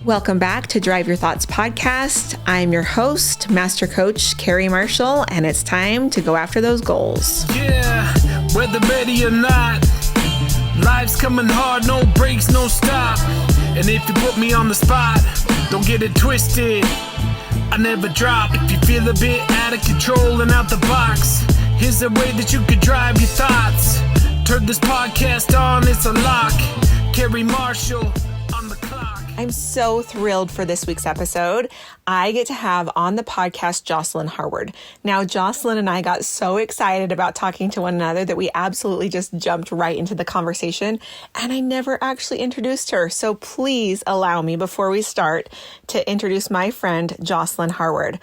Welcome back to Drive Your Thoughts podcast. I'm your host, Master Coach Carrie Marshall, and it's time to go after those goals. Yeah, whether ready or not, life's coming hard, no breaks, no stop. And if you put me on the spot, don't get it twisted, I never drop. If you feel a bit out of control and out the box, here's a way that you could drive your thoughts. Turn this podcast on, it's a lock. Carrie Marshall on the clock. I'm so thrilled for this week's episode. I get to have on the podcast Jocelyn Harward. Now, Jocelyn and I got so excited about talking to one another that we absolutely just jumped right into the conversation, and I never actually introduced her. So please allow me, before we start, to introduce my friend, Jocelyn Harward.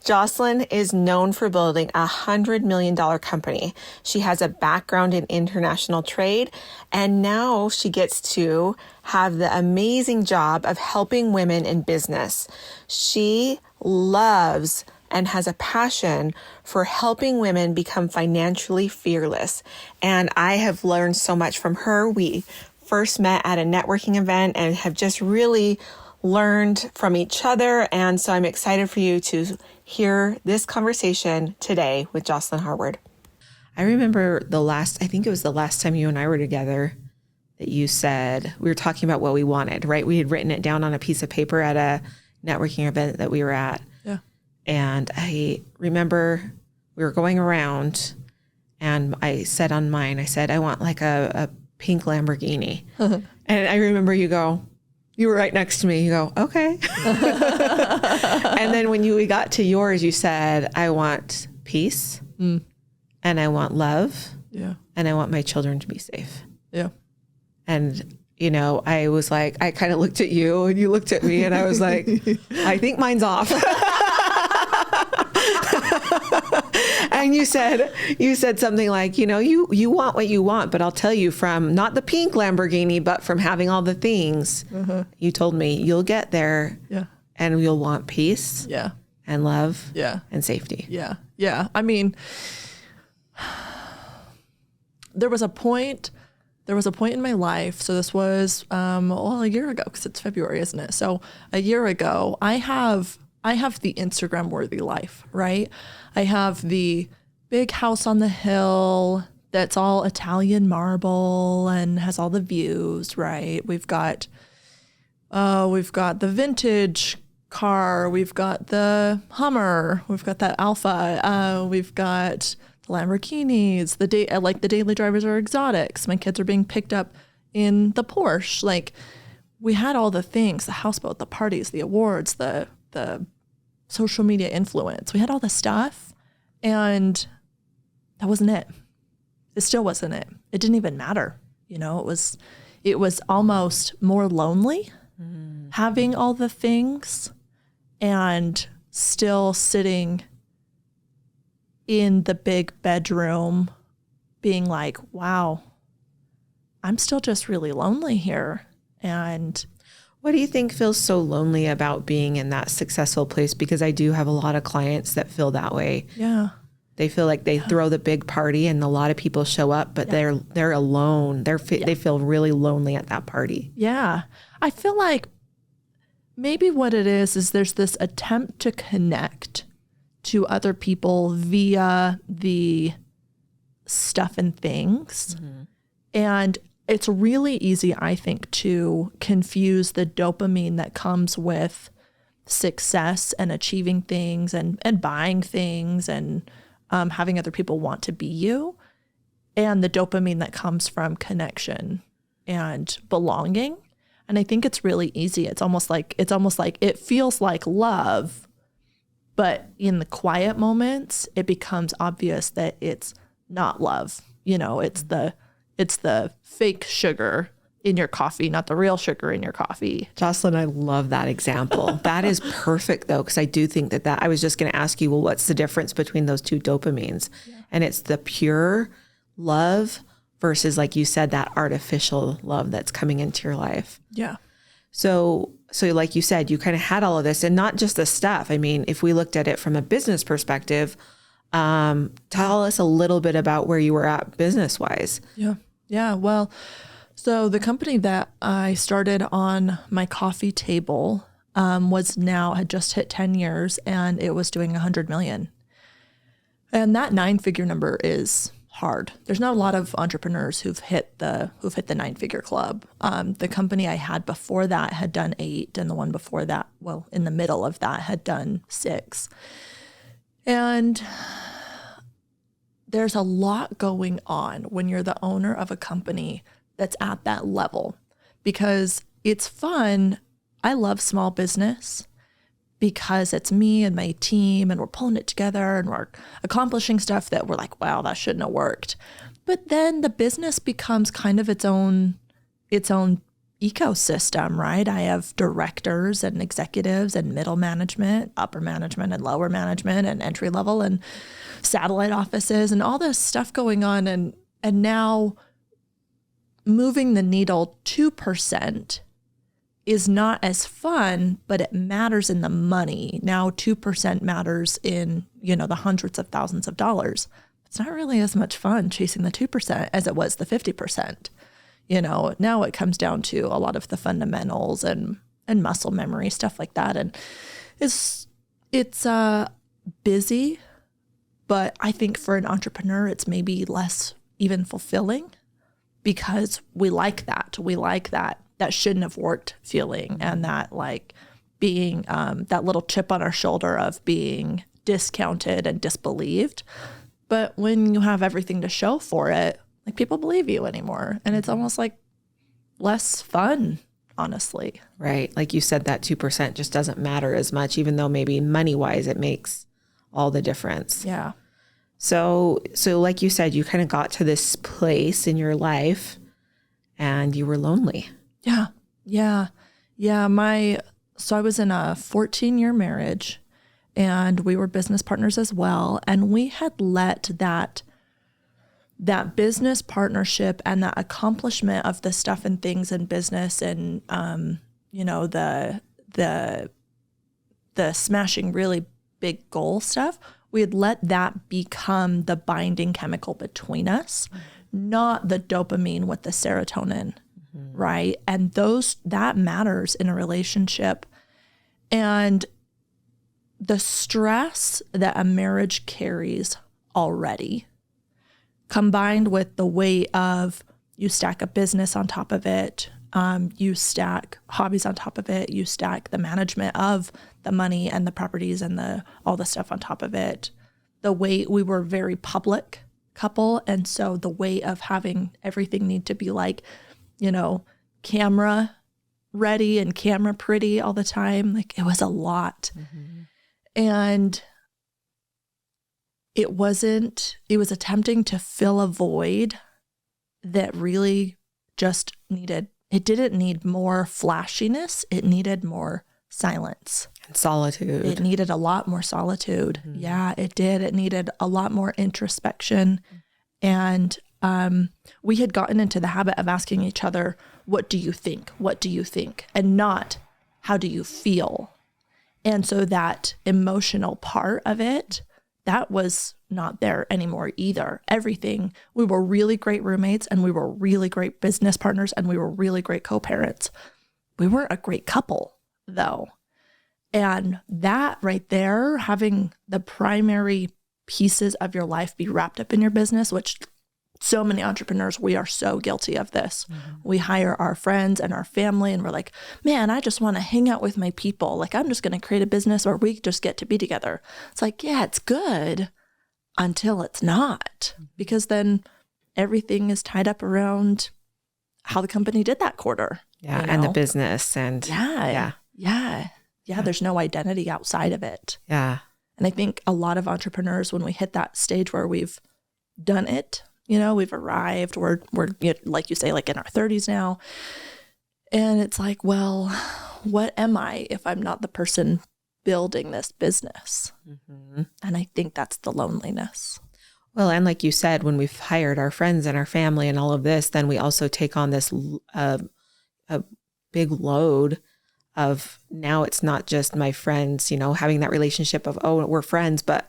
Jocelyn is known for building a $100 million company. She has a background in international trade, and now she gets to have the amazing job of helping women in business. She loves and has a passion for helping women become financially fearless. And I have learned so much from her. We first met at a networking event and have just really learned from each other. And so I'm excited for you to hear this conversation today with Jocelyn Harward. I remember I think it was the last time you and I were together, that you said, we were talking about what we wanted, right? We had written it down on a piece of paper at a networking event that we were at. Yeah. And I remember we were going around and I said on mine, I want like a pink Lamborghini. And I remember you were right next to me. You go, okay. And then when we got to yours, you said, I want peace and I want love. Yeah. And I want my children to be safe. Yeah. And, I was like, I kind of looked at you and you looked at me and I was like, I think mine's off. And you said something like, you want what you want, but I'll tell you, from not the pink Lamborghini, but from having all the things, you told me you'll get there. Yeah. And you'll want peace. Yeah. And love. Yeah. And safety. Yeah. Yeah. I mean, there was a point in my life. So this was, a year ago, because it's February, isn't it? So a year ago, I have the Instagram worthy life, right? I have the big house on the hill that's all Italian marble and has all the views, right? We've got the vintage car, we've got the Hummer, we've got that Alpha, we've got the Lamborghinis, the daily drivers are exotics. My kids are being picked up in the Porsche. Like, we had all the things, the houseboat, the parties, the awards, the social media influence. We had all the stuff, and that wasn't it. It still wasn't it. It didn't even matter. It was almost more lonely having all the things and still sitting in the big bedroom being like, wow, I'm still just really lonely here. And what do you think feels so lonely about being in that successful place? Because I do have a lot of clients that feel that way. Yeah. They feel like they throw the big party and a lot of people show up, but they're alone. They feel really lonely at that party. Yeah. I feel like maybe what it is there's this attempt to connect to other people via the stuff and things. And it's really easy, I think, to confuse the dopamine that comes with success and achieving things and buying things and having other people want to be you, and the dopamine that comes from connection and belonging. And I think it's really easy. It's almost like it feels like love, but in the quiet moments, it becomes obvious that it's not love. It's the fake sugar in your coffee, not the real sugar in your coffee. Jocelyn, I love that example. That is perfect, though, because I do think that I was just going to ask you, well, what's the difference between those two dopamines? Yeah. And it's the pure love versus, like you said, that artificial love that's coming into your life. Yeah. So like you said, you kind of had all of this, and not just the stuff. I mean, if we looked at it from a business perspective, tell us a little bit about where you were at business-wise. Yeah. Yeah. Well, So the company that I started on my coffee table had just hit 10 years, and it was doing 100 million. And that 9-figure number is hard. There's not a lot of entrepreneurs who've hit the 9-figure club. The company I had before that had done 8, and the one before that, well, in the middle of that, had done 6. And there's a lot going on when you're the owner of a company that's at that level, because it's fun. I love small business because it's me and my team, and we're pulling it together, and we're accomplishing stuff that we're like, wow, that shouldn't have worked. But then the business becomes kind of its own ecosystem, right? I have directors and executives and middle management, upper management and lower management, and entry level and satellite offices, and all this stuff going on. And now moving the needle 2% is not as fun, but it matters in the money. Now 2% matters in, the hundreds of thousands of dollars. It's not really as much fun chasing the 2% as it was the 50%. Now it comes down to a lot of the fundamentals and muscle memory, stuff like that. And it's busy, but I think for an entrepreneur, it's maybe less even fulfilling, because we like that. We like that shouldn't have worked feeling, and that like being that little chip on our shoulder of being discounted and disbelieved. But when you have everything to show for it, like, people believe you anymore. And it's almost like less fun, honestly. Right. Like you said, that 2% just doesn't matter as much, even though maybe money-wise it makes all the difference. Yeah. So like you said, you kind of got to this place in your life and you were lonely. Yeah. So I was in a 14-year marriage, and we were business partners as well. And we had let that business partnership and that accomplishment of the stuff and things in business, and the smashing really big goal stuff, we had let that become the binding chemical between us, not the dopamine with the serotonin, right? And that matters in a relationship. And the stress that a marriage carries already, combined with the weight of, you stack a business on top of it, you stack hobbies on top of it, you stack the management of the money and the properties and all the stuff on top of it. The weight, we were a very public couple, and so the weight of having everything need to be like, camera ready and camera pretty all the time, like, it was a lot. And it was attempting to fill a void that really just it didn't need more flashiness. It needed more silence. And solitude. It needed a lot more solitude. Yeah, it did. It needed a lot more introspection. And we had gotten into the habit of asking each other, what do you think? What do you think? And not, how do you feel? And so that emotional part of it, that was not there anymore either. Everything, we were really great roommates, and we were really great business partners, and we were really great co-parents. We weren't a great couple, though. And that right there, having the primary pieces of your life be wrapped up in your business, which so many entrepreneurs, we are so guilty of this. We hire our friends and our family, and we're like, man, I just want to hang out with my people. Like, I'm just going to create a business where we just get to be together. It's like, yeah, it's good until it's not, because then everything is tied up around how the company did that quarter. Yeah. And the business. And yeah. There's no identity outside of it. Yeah. And I think a lot of entrepreneurs, when we hit that stage where we've done it, we've arrived, we're like you say, like in our 30s now. And it's like, well, what am I if I'm not the person building this business? And I think that's the loneliness. Well, and like you said, when we've hired our friends and our family and all of this, then we also take on this a big load of, now it's not just my friends, having that relationship of, oh, we're friends, but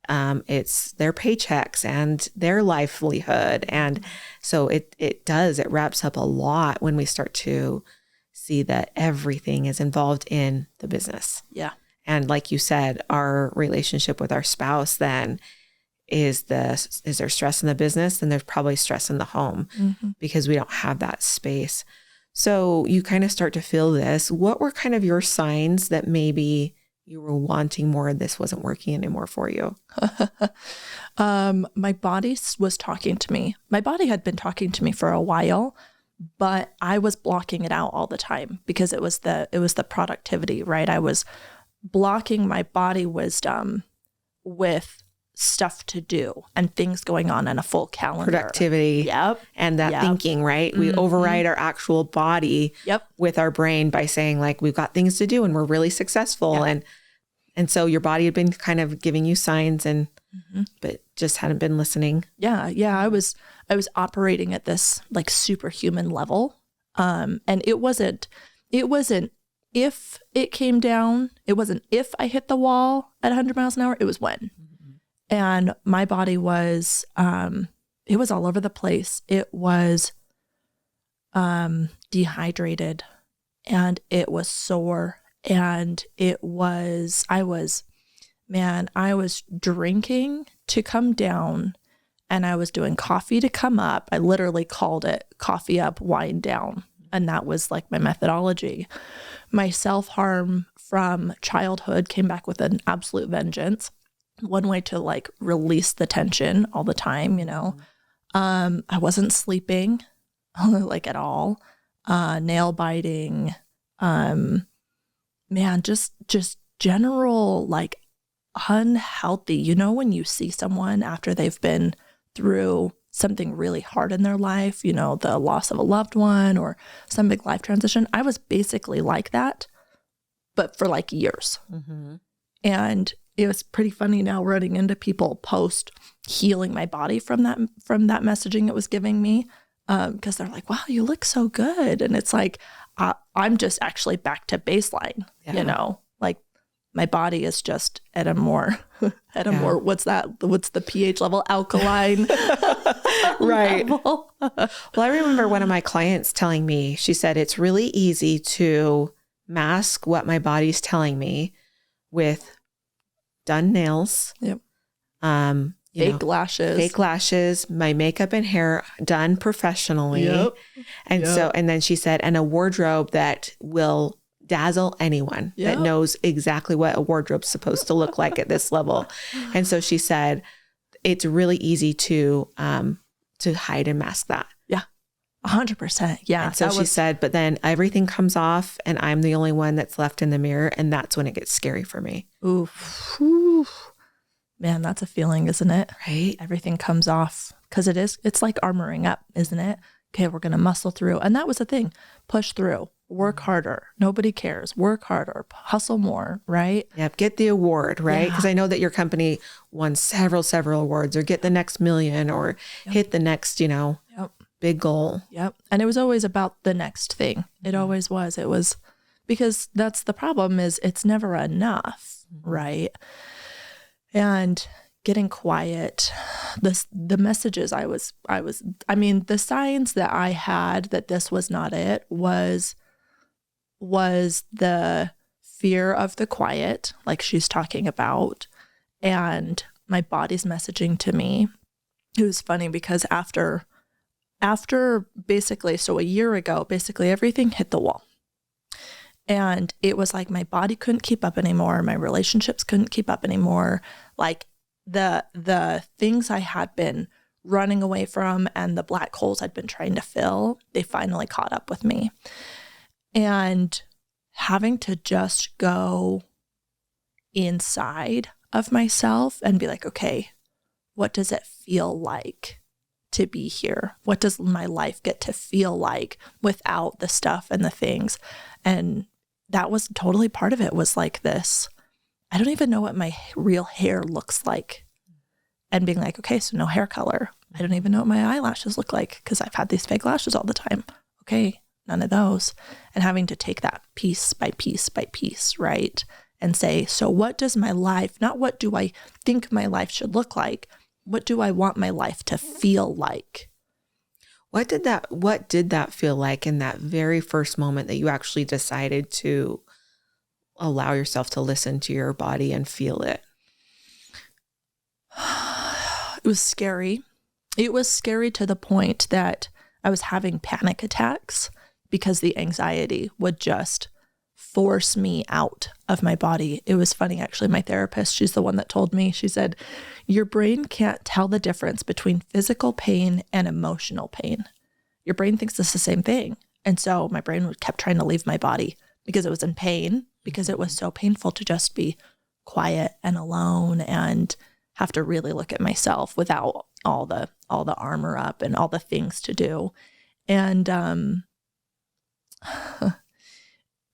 It's their paychecks and their livelihood. And so it wraps up a lot when we start to see that everything is involved in the business. Yeah. And like you said, our relationship with our spouse then is there stress in the business? Then there's probably stress in the home because we don't have that space. So you kind of start to feel this. What were kind of your signs that maybe you were wanting more and this wasn't working anymore for you? My body was talking to me. My body had been talking to me for a while, but I was blocking it out all the time because it was the productivity, right? I was blocking my body wisdom with stuff to do and things going on in a full calendar. Productivity. Yep. And that thinking, right? We override our actual body with our brain by saying like, we've got things to do and we're really successful. And so your body had been kind of giving you signs and, but just hadn't been listening. Yeah. Yeah. I was operating at this like superhuman level. And it wasn't if it came down, it wasn't if I hit the wall at 100 miles an hour, it was when. And my body was, it was all over the place. It was dehydrated and it was sore and I was drinking to come down and I was doing coffee to come up. I literally called it coffee up, wine down. And that was like my methodology. My self-harm from childhood came back with an absolute vengeance. One way to like release the tension all the time, you know. I wasn't sleeping like at all. Nail biting. Just general like unhealthy. You know, when you see someone after they've been through something really hard in their life, you know, the loss of a loved one or some big life transition. I was basically like that, but for like years. And it was pretty funny now running into people post healing my body from that messaging it was giving me. Because they're like, wow, you look so good. And it's like, I'm just actually back to baseline, you know, like my body is just at a more, what's the pH level? Alkaline. Right. level. Well, I remember one of my clients telling me, she said, it's really easy to mask what my body's telling me with done nails. Yep. Fake lashes, my makeup and hair done professionally. Yep. And then she said, and a wardrobe that will dazzle anyone that knows exactly what a wardrobe's supposed to look like at this level. And so she said, it's really easy to hide and mask that. Yeah. 100%. Yeah. And so she said, but then everything comes off and I'm the only one that's left in the mirror. And that's when it gets scary for me. Oof. Man, that's a feeling, isn't it? Right. Everything comes off because it's like armoring up, isn't it? Okay, we're going to muscle through. And that was the thing. Push through, work harder. Nobody cares. Work harder, hustle more, right? Yep. Get the award, right? Because I know that your company won several awards or get the next million or hit the next, big goal. Yep. And it was always about the next thing. It always was. It was because that's the problem is it's never enough, right? And getting quiet, the messages the signs that I had that this was not it was the fear of the quiet, like she's talking about, and my body's messaging to me. It was funny because after basically, so a year ago, basically everything hit the wall. And it was like my body couldn't keep up anymore. My relationships couldn't keep up anymore. Like the things I had been running away from and the black holes I'd been trying to fill, they finally caught up with me. And having to just go inside of myself and be like, okay, what does it feel like to be here? What does my life get to feel like without the stuff and the things? And that was totally part of it, was like this, I don't even know what my real hair looks like. And being like, okay, so no hair color. I don't even know what my eyelashes look like because I've had these fake lashes all the time. Okay, none of those. And having to take that piece by piece by piece, right? and say, so what does my life, not what do I think my life should look like, what do I want my life to feel like? What did that feel like in that very first moment that you actually decided to allow yourself to listen to your body and feel it? It was scary. It was scary to the point that I was having panic attacks because the anxiety would just force me out of my body. It was funny, actually. My therapist, she's the one that told me, she said, your brain can't tell the difference between physical pain and emotional pain. Your brain thinks it's the same thing. And so my brain kept trying to leave my body because it was in pain, because it was so painful to just be quiet and alone and have to really look at myself without all the armor up and all the things to do. And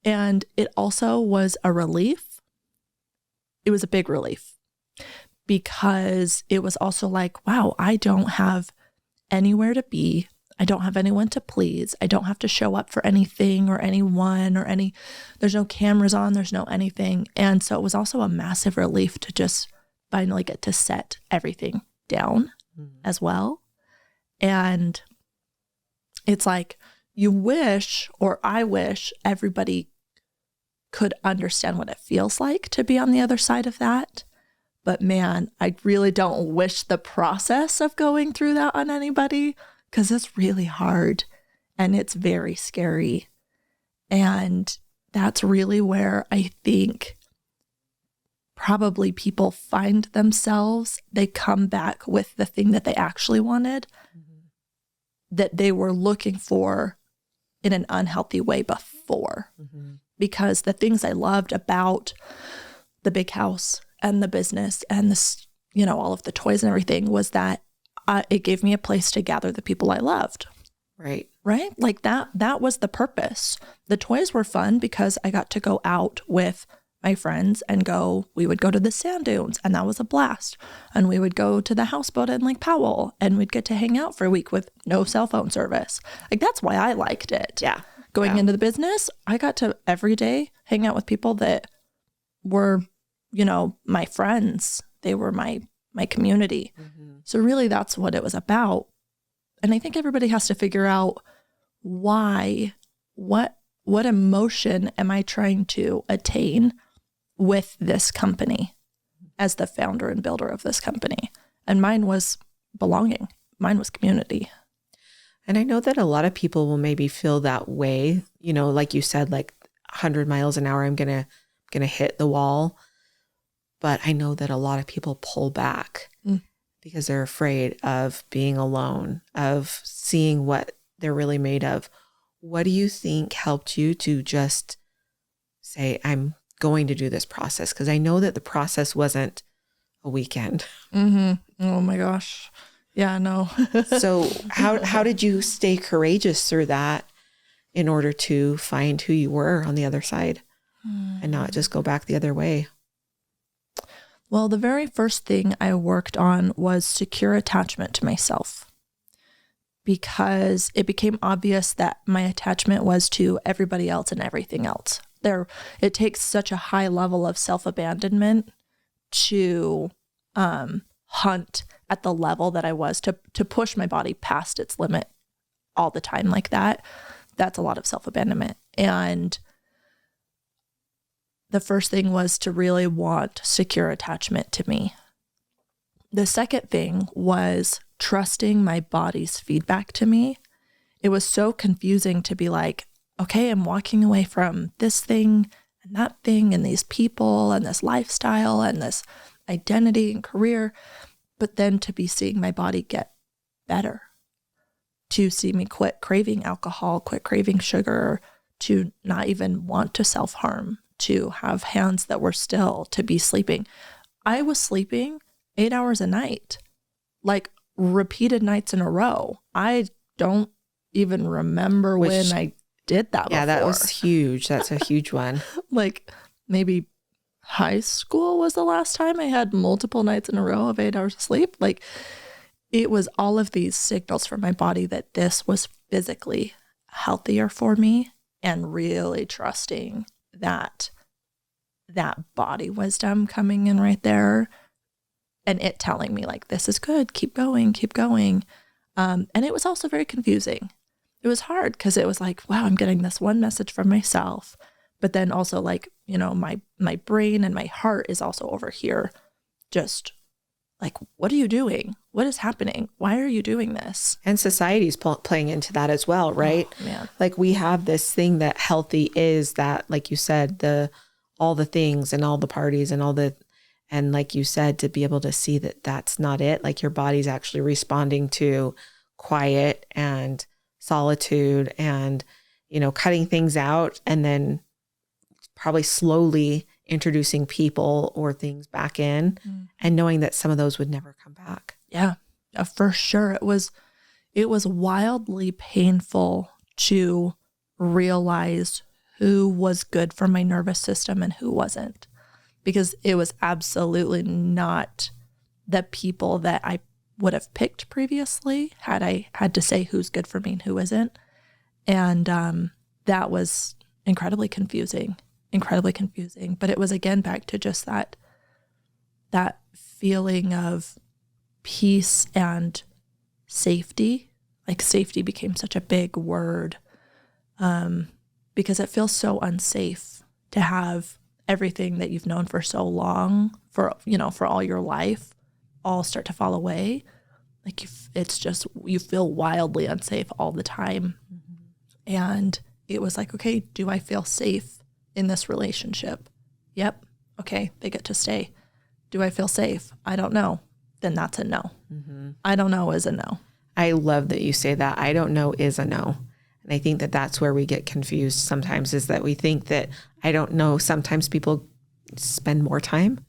and it also was a relief. It was a big relief because it was also like, wow, I don't have anywhere to be. I don't have anyone to please. I don't have to show up for anything or anyone or there's no cameras on, there's no anything. And so it was also a massive relief to just finally get to set everything down as well. And it's like, you wish, or I wish, everybody could understand what it feels like to be on the other side of that. But man, I really don't wish the process of going through that on anybody, because it's really hard and it's very scary. And that's really where I think probably people find themselves. They come back with the thing that they actually wanted, that they were looking for in an unhealthy way before. Because the things I loved about the big house and the business and this, all of the toys and everything was that it gave me a place to gather the people I loved. Right. Like that was the purpose. The toys were fun because I got to go out with my friends and we would go to the sand dunes, and that was a blast. And we would go to the houseboat in Lake Powell, and we'd get to hang out for a week with no cell phone service. Like, that's why I liked it. Yeah. Going into the business, I got to every day hang out with people that were, my friends. They were my community. So really that's what it was about. And I think everybody has to figure out why, what emotion am I trying to attain with this company as the founder and builder of this company? And mine was belonging. Mine was community. And I know that a lot of people will maybe feel that way, like you said, like 100 miles an hour, I'm going to hit the wall. But I know that a lot of people pull back because they're afraid of being alone, of seeing what they're really made of. What do you think helped you to just say, I'm going to do this process? Because I know that the process wasn't a weekend. Oh my gosh. Yeah, no. So how did you stay courageous through that in order to find who you were on the other side and not just go back the other way? Well, the very first thing I worked on was secure attachment to myself, because it became obvious that my attachment was to everybody else and everything else. It takes such a high level of self-abandonment to hunt at the level that I was, to push my body past its limit all the time like that. That's a lot of self-abandonment. And the first thing was to really want secure attachment to me. The second thing was trusting my body's feedback to me. It was so confusing to be like, okay, I'm walking away from this thing and that thing and these people and this lifestyle and this identity and career, but then to be seeing my body get better, to see me quit craving alcohol, quit craving sugar, to not even want to self-harm, to have hands that were still, to be sleeping. I was sleeping 8 hours a night, like repeated nights in a row. I don't even remember when I did that before. Yeah, that was huge. That's a huge one. Like maybe high school was the last time I had multiple nights in a row of 8 hours of sleep. Like, it was all of these signals from my body that this was physically healthier for me, and really trusting that that body wisdom coming in right there and it telling me like, this is good, keep going, keep going. And it was also very confusing. It was hard because it was like, wow, I'm getting this one message from myself, but then also like, you know, my brain and my heart is also over here just like, what are you doing? What is happening? Why are you doing this? And society's playing into that as well, right? Oh, man. Like we have this thing that healthy is that, like you said, all the things and all the parties and and like you said, to be able to see that that's not it. Like your body's actually responding to quiet and solitude and, you know, cutting things out and then probably slowly introducing people or things back in and knowing that some of those would never come back. Yeah, for sure. It was wildly painful to realize who was good for my nervous system and who wasn't, because it was absolutely not the people that I would have picked previously had I had to say who's good for me and who isn't. And that was incredibly confusing. But it was again back to just that feeling of peace and safety. Like safety became such a big word because it feels so unsafe to have everything that you've known for so long, for all your life, all start to fall away. Like it's just, you feel wildly unsafe all the time. Mm-hmm. And it was like, okay, do I feel safe in this relationship? Yep. Okay, they get to stay. Do I feel safe? I don't know. Then that's a no. Mm-hmm. I don't know is a no. I love that you say that. I don't know is a no. And I think that that's where we get confused sometimes, is that we think that I don't know. Sometimes people spend more time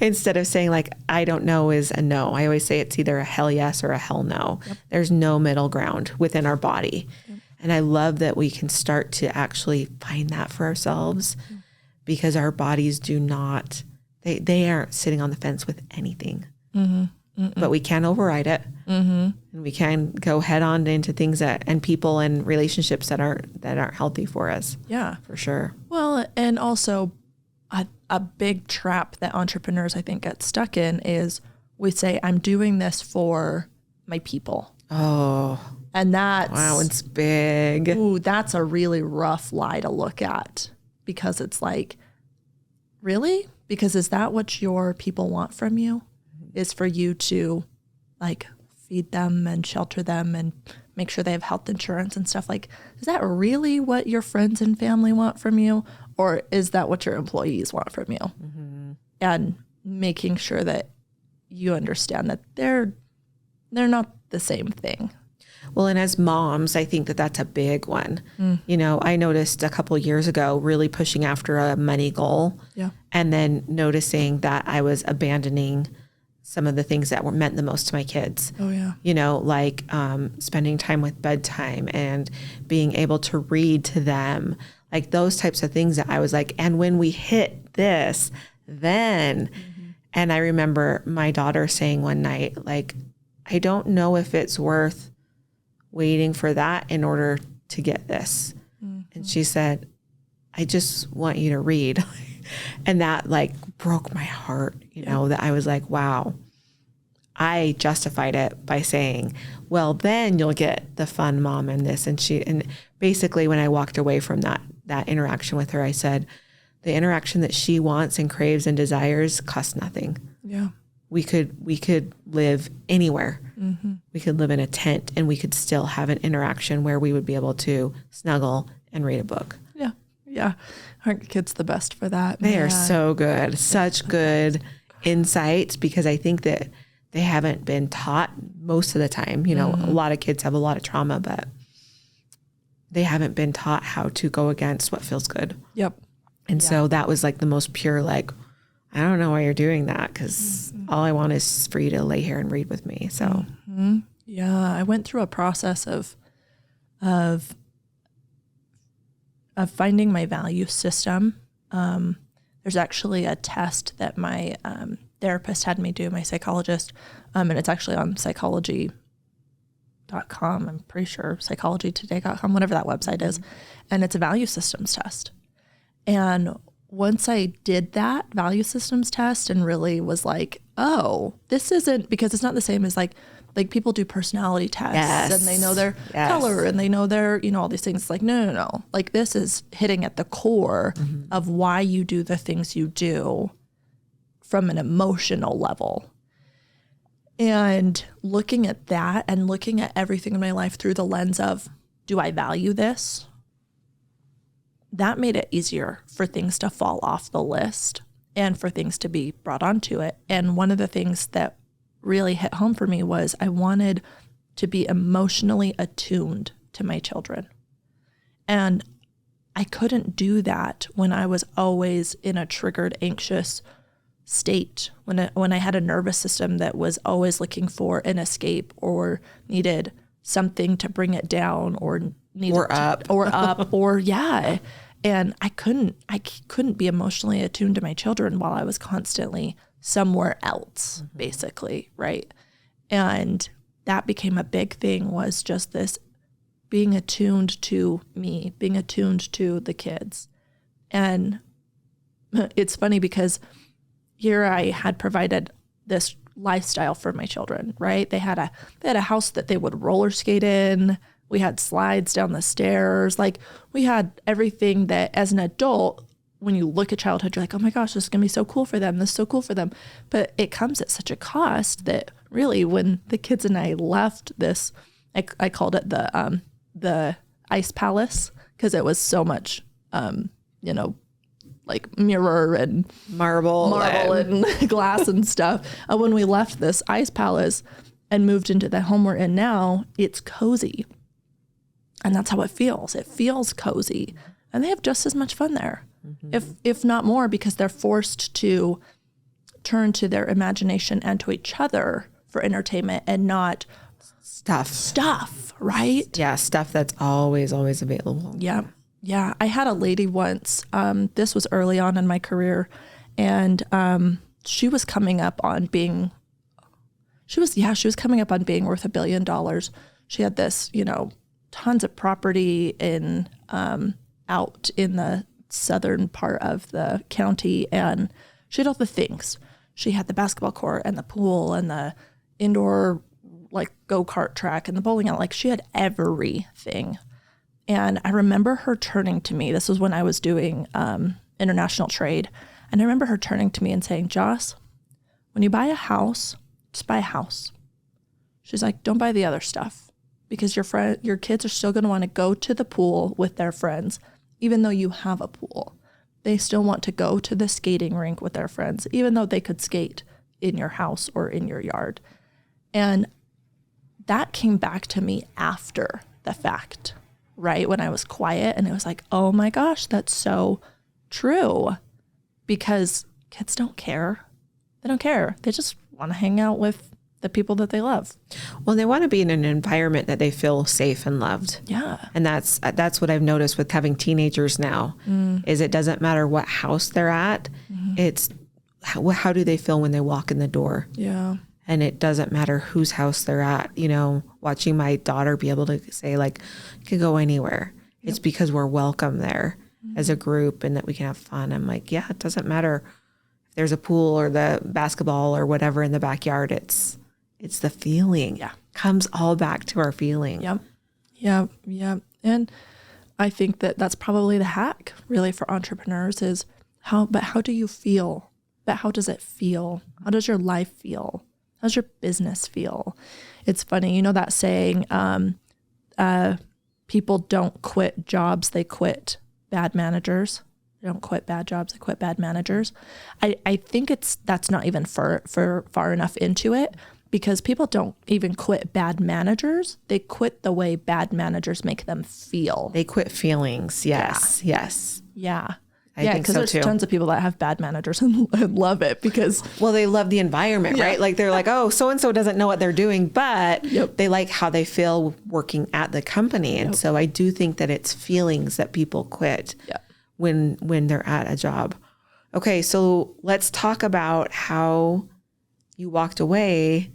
instead of saying like, I don't know is a no. I always say it's either a hell yes or a hell no. Yep. There's no middle ground within our body. Yep. And I love that we can start to actually find that for ourselves because our bodies do not, they aren't sitting on the fence with anything. Mm-hmm. But we can override it, and we can go head on into things and people and relationships that aren't healthy for us. Yeah, for sure. Well, and also a big trap that entrepreneurs I think get stuck in is we say, I'm doing this for my people. Oh, and that's it's big. Ooh, that's a really rough lie to look at, because it's like, really? Because is that what your people want from you? Is for you to like feed them and shelter them and make sure they have health insurance and stuff? Like, is that really what your friends and family want from you? Or is that what your employees want from you? Mm-hmm. And making sure that you understand that they're not the same thing. Well, and as moms, I think that that's a big one. You know, I noticed a couple of years ago really pushing after a money goal, and then noticing that I was abandoning some of the things that meant the most to my kids. Oh, yeah. You know, like spending time with bedtime and being able to read to them, like those types of things that I was like, and when we hit this, then, and I remember my daughter saying one night, like, I don't know if it's worth waiting for that in order to get this. And she said, I just want you to read. And that like broke my heart, you know, that I was like, wow, I justified it by saying, well, then you'll get the fun mom and this. And basically when I walked away from that interaction with her, I said, the interaction that she wants and craves and desires costs nothing. Yeah. We could live anywhere. Mm-hmm. We could live in a tent and we could still have an interaction where we would be able to snuggle and read a book. Yeah. Yeah. Aren't kids the best for that? They are so good. Such good insights, because I think that they haven't been taught most of the time. You know, a lot of kids have a lot of trauma, but they haven't been taught how to go against what feels good. Yep. And so that was like the most pure, like, I don't know why you're doing that, because all I want is for you to lay here and read with me. So yeah, I went through a process of finding my value system. There's actually a test that my therapist had me do, my psychologist, and it's actually on psychology.com. I'm pretty sure psychologytoday.com, whatever that website is. And it's a value systems test. And once I did that value systems test and really was like, oh, this isn't, because it's not the same as like people do personality tests and they know their color and they know their, all these things. It's like, no. Like this is hitting at the core of why you do the things you do from an emotional level. And looking at that and looking at everything in my life through the lens of, do I value this? That made it easier for things to fall off the list and for things to be brought onto it. And one of the things that really hit home for me was I wanted to be emotionally attuned to my children. And I couldn't do that when I was always in a triggered, anxious state, when I had a nervous system that was always looking for an escape or needed something to bring it down or up. And I couldn't be emotionally attuned to my children while I was constantly somewhere else, basically, right? And that became a big thing, was just this being attuned to me, being attuned to the kids. And it's funny because here I had provided this lifestyle for my children, right? They had a house that they would roller skate in. We had slides down the stairs. Like we had everything that as an adult, when you look at childhood, you're like, oh my gosh, this is going to be so cool for them. This is so cool for them. But it comes at such a cost that really when the kids and I left this, I called it the ice palace, because it was so much, like mirror and marble and glass and stuff. When we left this ice palace and moved into the home we're in now, it's cozy. And that's how it feels. It feels cozy. And they have just as much fun there, if not more, because they're forced to turn to their imagination and to each other for entertainment and not stuff, right? Yeah, stuff that's always available. Yeah. Yeah, I had a lady once, this was early on in my career, and she was coming up on being worth $1 billion. She had this, tons of property in out in the southern part of the county, and she had all the things. She had the basketball court and the pool and the indoor like go-kart track and the bowling alley. Like she had everything. And I remember her turning to me. This was when I was doing international trade. And I remember her turning to me and saying, Joss, when you buy a house, just buy a house. She's like, don't buy the other stuff, because your kids are still going to want to go to the pool with their friends, even though you have a pool. They still want to go to the skating rink with their friends, even though they could skate in your house or in your yard. And that came back to me after the fact, right? When I was quiet, and it was like, oh my gosh, that's so true, because kids don't care. They don't care. They just want to hang out with the people that they love. Well, they want to be in an environment that they feel safe and loved. Yeah. And that's what I've noticed with having teenagers now, is it doesn't matter what house they're at. It's how do they feel when they walk in the door? Yeah. And it doesn't matter whose house they're at. Watching my daughter be able to say, like, you can go anywhere. Yep. It's because we're welcome there as a group and that we can have fun. I'm like, yeah, it doesn't matter if there's a pool or the basketball or whatever in the backyard. It's the feeling. Yeah. Comes all back to our feeling. Yep. Yeah. Yeah. And I think that that's probably the hack really for entrepreneurs is how do you feel? But how does it feel? How does your life feel? How's your business feel? It's funny, that saying, people don't quit jobs, they quit bad managers. They don't quit bad jobs, they quit bad managers. I think that's not even far enough into it, because people don't even quit bad managers. They quit the way bad managers make them feel. They quit feelings. Yes. Yeah. Yes. Yeah. I think so because there's tons of people that have bad managers and love it because... Well, they love the environment, right? Like they're like, oh, so-and-so doesn't know what they're doing, but they like how they feel working at the company. And so I do think that it's feelings that people quit when they're at a job. Okay, so let's talk about how you walked away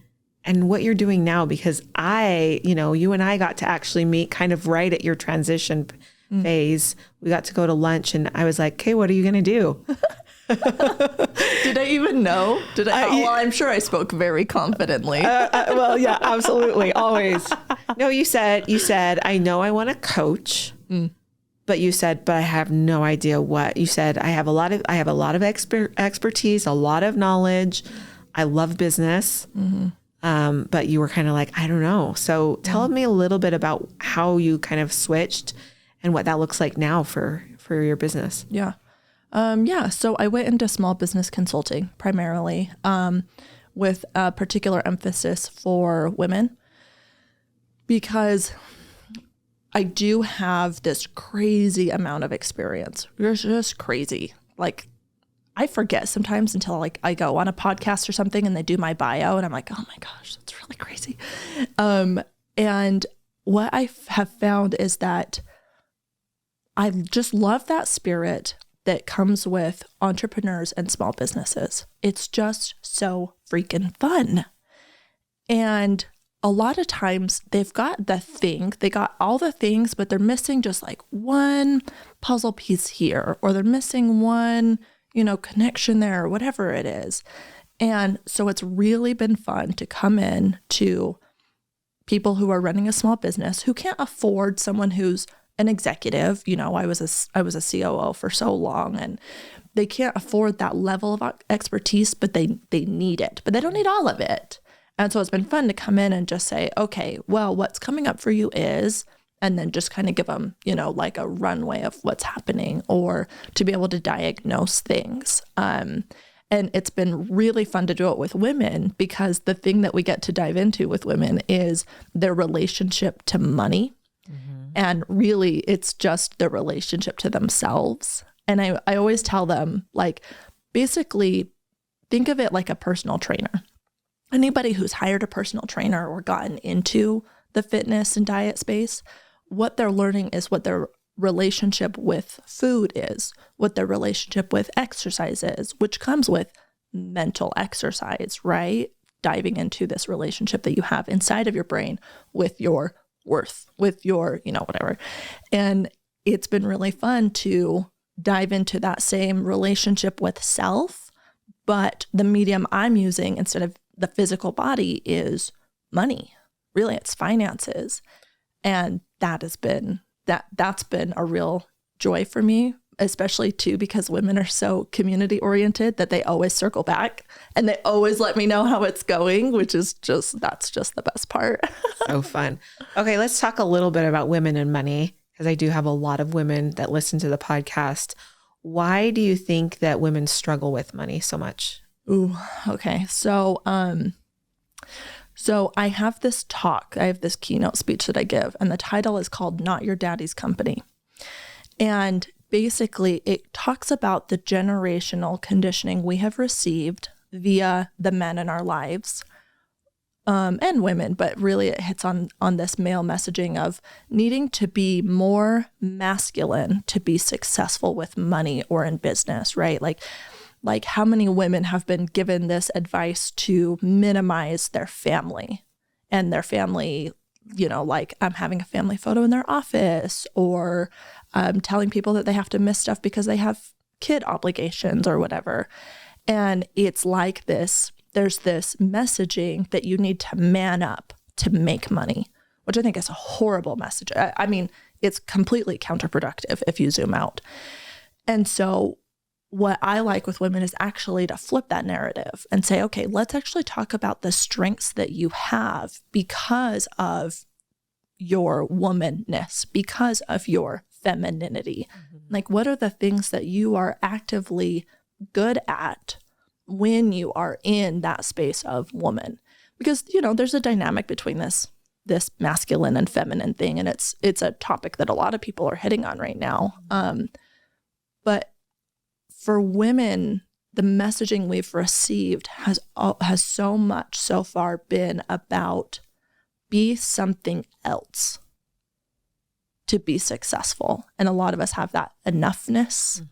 and what you're doing now, because you and I got to actually meet kind of right at your transition phase, we got to go to lunch and I was like, okay, what are you going to do? Did I even know? Well, I'm sure I spoke very confidently. Well, yeah, absolutely. Always. No, you said, I know I want to coach, but you said, but I have no idea what. You said, I have a lot of expertise, a lot of knowledge. I love business. But you were kind of like, I don't know. So tell me a little bit about how you kind of switched and what that looks like now for your business. Yeah. So I went into small business consulting primarily, with a particular emphasis for women, because I do have this crazy amount of experience. It's just crazy. Like, I forget sometimes until like I go on a podcast or something and they do my bio and I'm like, oh my gosh, that's really crazy. And what I have found is that I just love that spirit that comes with entrepreneurs and small businesses. It's just so freaking fun. And a lot of times they've got they got all the things, but they're missing just like one puzzle piece here, or they're missing one, connection there, or whatever it is. And so it's really been fun to come in to people who are running a small business who can't afford someone who's an executive. I was a COO for so long, and they can't afford that level of expertise, but they need it, but they don't need all of it. And so it's been fun to come in and just say, okay, well, what's coming up for you is, and then just kind of give them, like a runway of what's happening, or to be able to diagnose things. And it's been really fun to do it with women, because the thing that we get to dive into with women is their relationship to money. And really, it's just their relationship to themselves. And I always tell them, like, basically, think of it like a personal trainer. Anybody who's hired a personal trainer or gotten into the fitness and diet space, what they're learning is what their relationship with food is, what their relationship with exercise is, which comes with mental exercise, right? Diving into this relationship that you have inside of your brain with your worth, with your, whatever. And it's been really fun to dive into that same relationship with self, but the medium I'm using instead of the physical body is money. Really, it's finances. And that's been a real joy for me, especially too, because women are so community oriented that they always circle back and they always let me know how it's going, which is that's just the best part. So fun. Okay, let's talk a little bit about women and money, because I do have a lot of women that listen to the podcast. Why do you think that women struggle with money so much? Ooh, okay. So I have this talk, I have this keynote speech that I give, and the title is called Not Your Daddy's Company. And basically it talks about the generational conditioning we have received via the men in our lives, and women, but really it hits on this male messaging of needing to be more masculine to be successful with money or in business, right? Like how many women have been given this advice to minimize their family and their family, like I'm having a family photo in their office, or telling people that they have to miss stuff because they have kid obligations or whatever. And it's like this, there's this messaging that you need to man up to make money, which I think is a horrible message. I mean, it's completely counterproductive if you zoom out. And so what I like with women is actually to flip that narrative and say, okay, let's actually talk about the strengths that you have because of your womanness, because of your femininity. Mm-hmm. Like, what are the things that you are actively good at when you are in that space of woman? Because, there's a dynamic between this masculine and feminine thing. And it's a topic that a lot of people are hitting on right now. But for women, the messaging we've received has so much so far been about be something else to be successful. And a lot of us have that enoughness,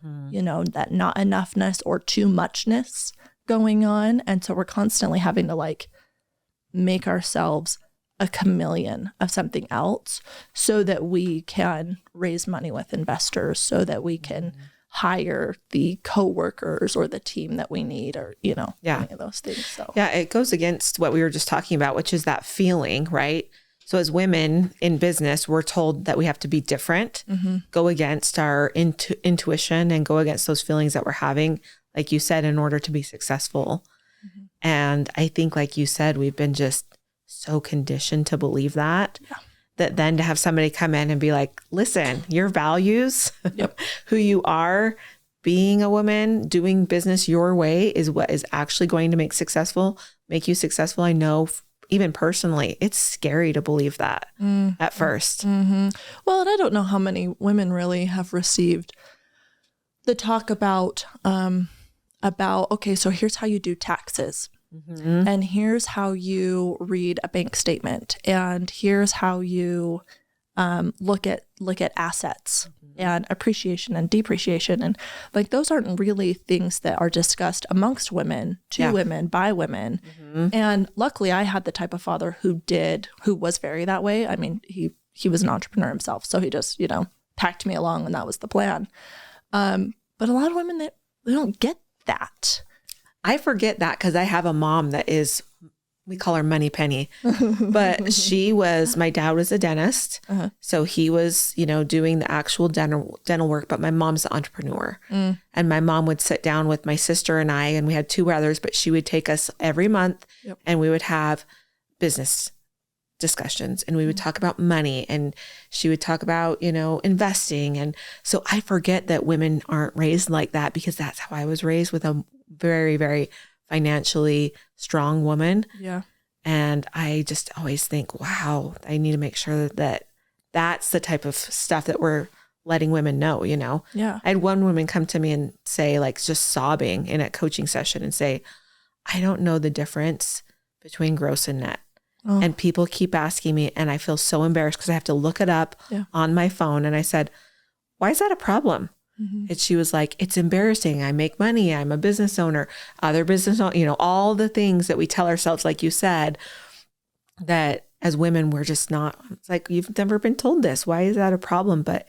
that not enoughness or too muchness going on. And so we're constantly having to make ourselves a chameleon of something else so that we can raise money with investors, so that we can hire the coworkers or the team that we need, or, you know, any of those things. So yeah, it goes against what we were just talking about, which is that feeling, right? So as women in business, we're told that we have to be different, go against our intuition and go against those feelings that we're having, like you said, in order to be successful. And I think, like you said, we've been just so conditioned to believe that, that then to have somebody come in and be like, listen, your values, who you are, being a woman, doing business your way is what is actually going to make you successful. I know even personally, it's scary to believe that at first. Well, and I don't know how many women really have received the talk about, okay, so here's how you do taxes. And here's how you read a bank statement, and here's how you look at assets and appreciation and depreciation, and like those aren't really things that are discussed amongst women, to women, by women. And luckily, I had the type of father who was very that way. I mean, he was an entrepreneur himself, so he just, you know, packed me along, and that was the plan. But a lot of women, they don't get that. I forget that because I have a mom that is, we call her Money Penny, but my dad was a dentist. So he was, you know, doing the actual dental work, but my mom's an entrepreneur. And my mom would sit down with my sister and I, and we had 2 brothers, but she would take us every month and we would have business discussions, and we would talk about money, and she would talk about, you know, investing. And so I forget that women aren't raised like that, because that's how I was raised, with a very, very financially strong woman. And I just always think, wow, I need to make sure that that's the type of stuff that we're letting women know, you know? I had one woman come to me and say, like, just sobbing in a coaching session, and say, I don't know the difference between gross and net. And people keep asking me, and I feel so embarrassed because I have to look it up on my phone. And I said, why is that a problem? And she was like, it's embarrassing. I make money. I'm a business owner, other business, you know, all the things that we tell ourselves, like you said, that as women, we're just not. It's like, you've never been told this. Why is that a problem? But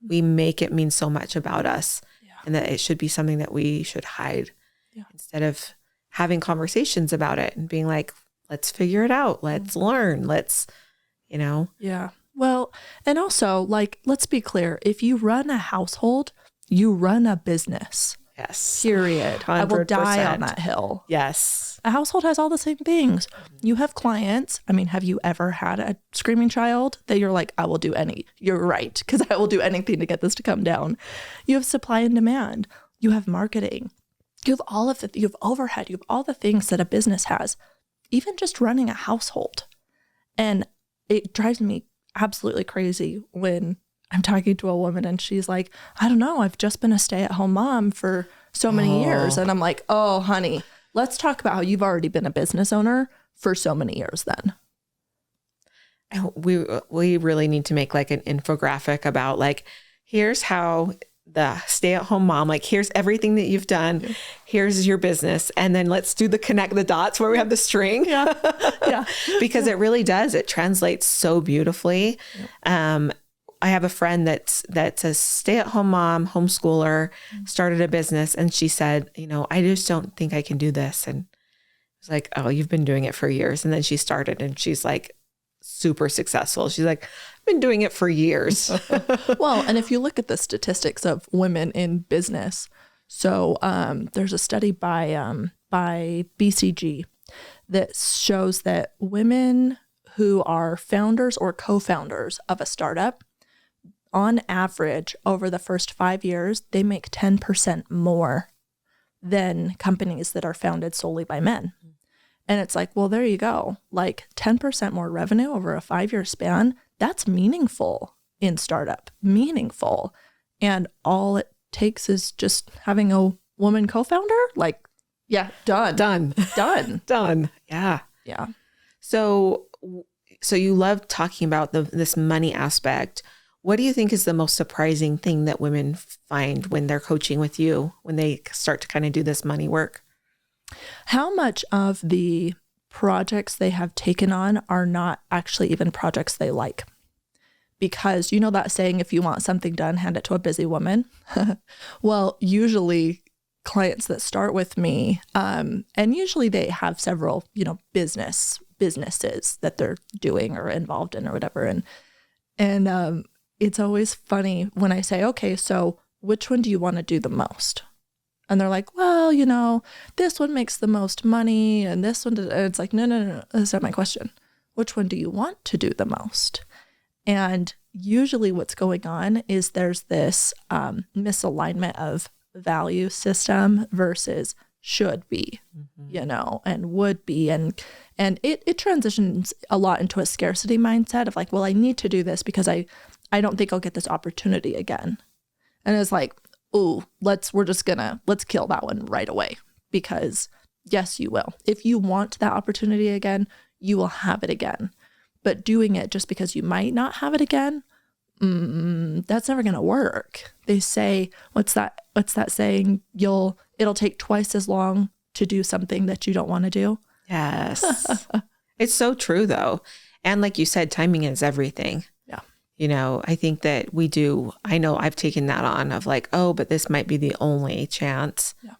we make it mean so much about us, and that it should be something that we should hide instead of having conversations about it and being like, let's figure it out. Let's learn. Let's, you know. Well, and also, like, let's be clear. If you run a household, you run a business. Yes. Period. 100%. I will die on that hill. Yes. A household has all the same things. You have clients. I mean, have you ever had a screaming child that you're like, you're right, because I will do anything to get this to come down. You have supply and demand. You have marketing. You have you have overhead. You have all the things that a business has. Even just running a household. And it drives me absolutely crazy when I'm talking to a woman and she's like, I don't know, I've just been a stay-at-home mom for so many years. And I'm like, oh, honey, let's talk about how you've already been a business owner for so many years then. We really need to make like an infographic about, like, here's how the stay-at-home mom, like, here's everything that you've done, here's your business, and then let's do the connect the dots where we have the string. Because it really does, it translates so beautifully. I have a friend that's a stay-at-home mom, homeschooler, started a business, and she said, you know, I just don't think I can do this. And I was like, oh, you've been doing it for years. And then she started, and she's like super successful. She's like, I've been doing it for years. Well, and if you look at the statistics of women in business, so there's a study by BCG that shows that women who are founders or co-founders of a startup, on average, over the first 5 years, they make 10% more than companies that are founded solely by men. And it's like, well, there you go. Like 10% more revenue over a 5-year span, that's meaningful in startup, meaningful. And all it takes is just having a woman co-founder. Like, yeah, done. Yeah. Yeah. So you love talking about this money aspect. What do you think is the most surprising thing that women find when they're coaching with you, when they start to kind of do this money work? How much of the projects they have taken on are not actually even projects they like. Because you know that saying, if you want something done, hand it to a busy woman. Well, usually clients that start with me, and usually they have several, businesses that they're doing or involved in or whatever. And it's always funny when I say, okay, so which one do you want to do the most? And they're like, well, this one makes the most money and this one, and it's like, no, that's not my question. Which one do you want to do the most? And usually what's going on is there's this misalignment of value system versus should be, and would be. And it transitions a lot into a scarcity mindset of like, well, I need to do this because I don't think I'll get this opportunity again. And it's like, ooh, let's kill that one right away, because yes, you will. If you want that opportunity again, you will have it again. But doing it just because you might not have it again, that's never going to work. They say, what's that saying? It'll take twice as long to do something that you don't want to do. Yes. It's so true though. And like you said, timing is everything. Yeah. I think that I know I've taken that on of like, oh, but this might be the only chance. Yeah.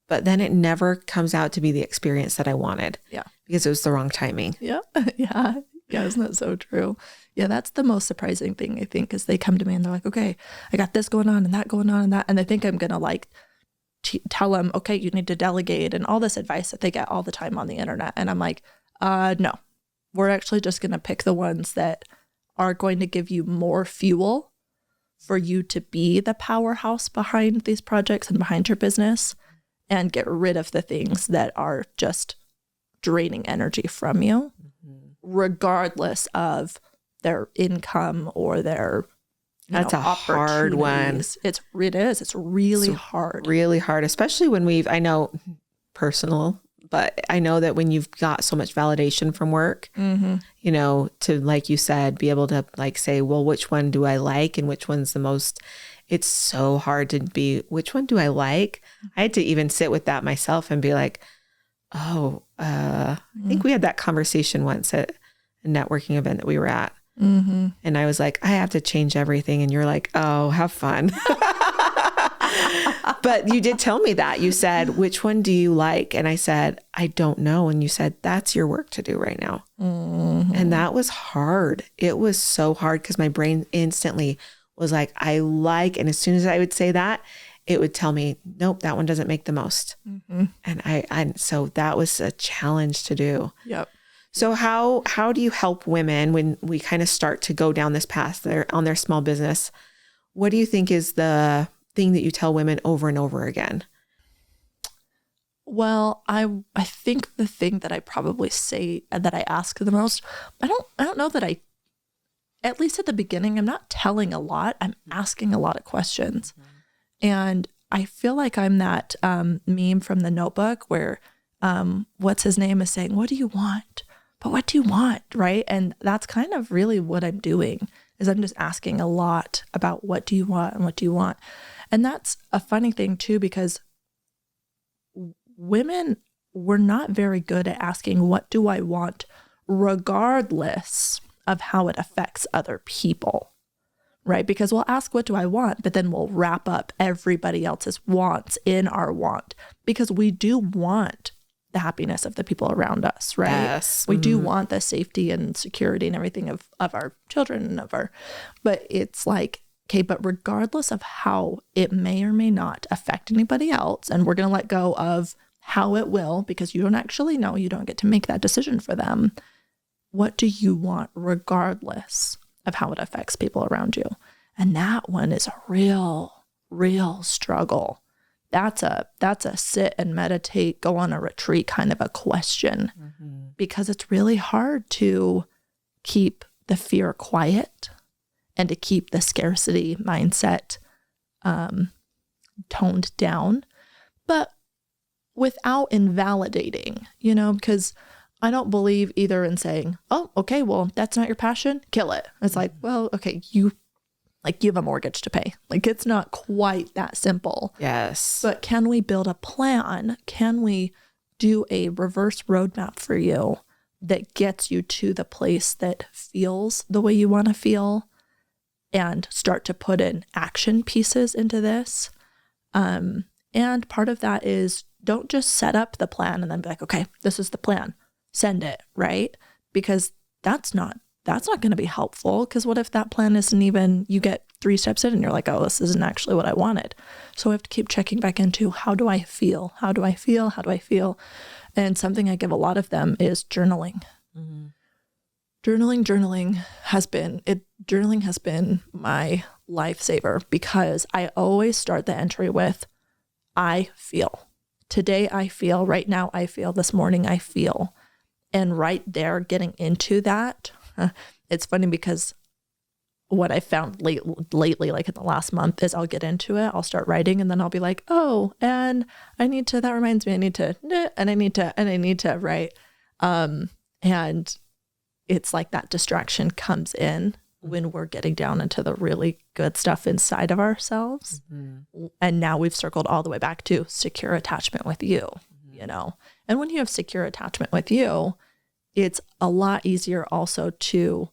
But then it never comes out to be the experience that I wanted. Yeah. Because it was the wrong timing. Yeah. Yeah. Yeah. Isn't that so true? Yeah. That's the most surprising thing, I think, is they come to me and they're like, okay, I got this going on and that going on and that. And they think I'm going to tell them, okay, you need to delegate and all this advice that they get all the time on the internet. And I'm like, no, we're actually just going to pick the ones that are going to give you more fuel for you to be the powerhouse behind these projects and behind your business, and get rid of the things that are just draining energy from you, regardless of their income or their That's a hard one. It is. It's really hard. Really hard, especially when I know personal, but I know that when you've got so much validation from work, to, like you said, be able to like say, well, which one do I like and which one's the most, it's so hard to be, which one do I like? I had to even sit with that myself and be like, oh, I think we had that conversation once at a networking event that we were at. And I was like, I have to change everything. And you're like, oh, have fun. But you did tell me that. You said, which one do you like? And I said, I don't know. And you said, that's your work to do right now. And that was hard. It was so hard because my brain instantly was like, I like, and as soon as I would say that, it would tell me, nope, that one doesn't make the most. And so that was a challenge to do. Yep. So how do you help women when we kind of start to go down this path on their small business? What do you think is the thing that you tell women over and over again? Well, I think the thing that I probably say that I ask the most, I don't know that at least at the beginning, I'm not telling a lot. I'm asking a lot of questions. And I feel like I'm that meme from The Notebook where what's his name is saying, what do you want? But what do you want? Right. And that's kind of really what I'm doing, is I'm just asking a lot about what do you want and what do you want? And that's a funny thing too, because women were not very good at asking, what do I want, regardless of how it affects other people, right? Because we'll ask, what do I want? But then we'll wrap up everybody else's wants in our want, because we do want the happiness of the people around us, right? Yes. We do want the safety and security and everything of our children and but it's like, okay, but regardless of how it may or may not affect anybody else, and we're going to let go of how it will, because you don't actually know, you don't get to make that decision for them. What do you want regardless of how it affects people around you? And that one is a real, real struggle. That's a sit and meditate, go on a retreat kind of a question, because it's really hard to keep the fear quiet and to keep the scarcity mindset toned down, but without invalidating, because I don't believe either in saying, oh, okay, well, that's not your passion, kill it. It's like, well, okay, you have a mortgage to pay. Like, it's not quite that simple. Yes. But can we build a plan? Can we do a reverse roadmap for you that gets you to the place that feels the way you want to feel, and start to put in action pieces into this. And part of that is, don't just set up the plan and then be like, okay, this is the plan, send it, right? Because that's not going to be helpful. Because what if that plan isn't even, you get 3 steps in and you're like, oh, this isn't actually what I wanted. So I have to keep checking back into, how do I feel? How do I feel? How do I feel? And something I give a lot of them is journaling. Mm-hmm. Journaling has been my lifesaver, because I always start the entry with, I feel. Today I feel, right now I feel, this morning I feel. And right there, getting into that, it's funny because what I found lately, like in the last month, is I'll get into it, I'll start writing, and then I'll be like, oh, and that reminds me, I need to write. And it's like that distraction comes in when we're getting down into the really good stuff inside of ourselves. Mm-hmm. And now we've circled all the way back to secure attachment with you, you know? And when you have secure attachment with you, it's a lot easier also to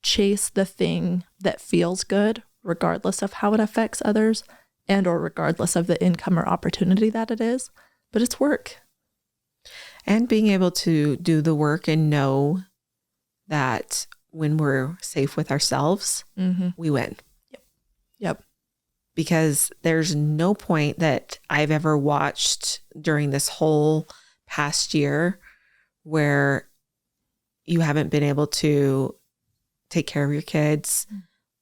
chase the thing that feels good, regardless of how it affects others and or regardless of the income or opportunity that it is. But it's work. And being able to do the work and know that when we're safe with ourselves, mm-hmm. we win. Yep. Because there's no point that I've ever watched during this whole past year where you haven't been able to take care of your kids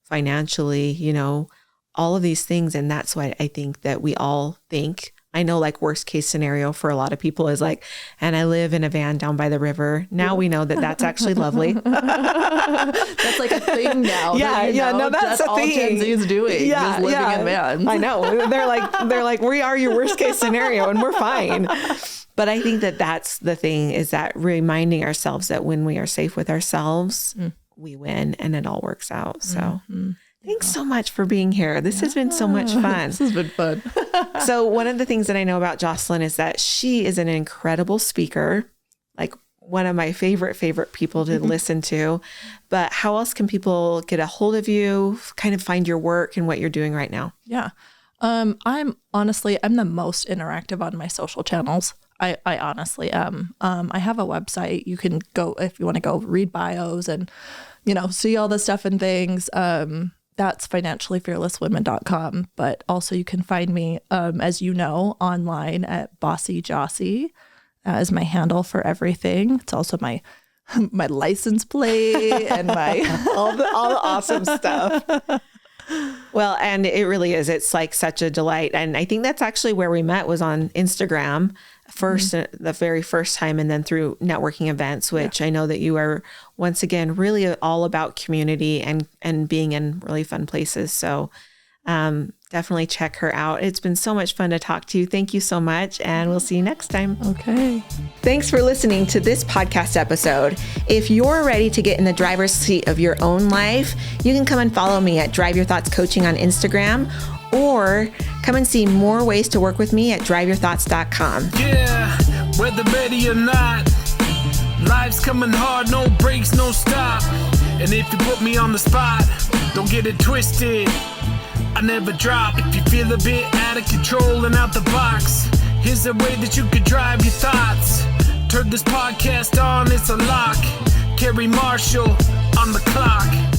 financially, you know, all of these things. And that's why I think that we all think, I know, like, worst case scenario for a lot of people is like, and I live in a van down by the river. Now we know that that's actually lovely. That's like a thing now. No, that's a all thing. Gen Z is doing. Yeah, is living in vans. I know. They're like, we are your worst case scenario and we're fine. But I think that that's the thing, is that reminding ourselves that when we are safe with ourselves, we win and it all works out. So thanks so much for being here. This has been so much fun. This has been fun. So one of the things that I know about Jocelyn is that she is an incredible speaker, like one of my favorite people to listen to. But how else can people get a hold of you, kind of find your work and what you're doing right now? Yeah. I'm the most interactive on my social channels. I honestly am. I have a website. You can go, if you want to go read bios and, you know, see all the stuff and things. That's financiallyfearlesswomen.com. But also you can find me, as you know, online at Bossy Jossie as my handle for everything. It's also my license plate and my all the awesome stuff. Well, and it really is. It's like such a delight. And I think that's actually where we met, was on Instagram first, the very first time, and then through networking events, which I know that you are, once again, really all about community and being in really fun places. So definitely check her out. It's been so much fun to talk to you. Thank you so much. And we'll see you next time. Okay. Thanks for listening to this podcast episode. If you're ready to get in the driver's seat of your own life, you can come and follow me at Drive Your Thoughts Coaching on Instagram, or come and see more ways to work with me at driveyourthoughts.com. Yeah, whether ready or not, life's coming hard, no breaks, no stop. And if you put me on the spot, don't get it twisted, I never drop. If you feel a bit out of control and out the box, here's a way that you could drive your thoughts. Turn this podcast on, it's a lock. Carrie Marshall on the clock.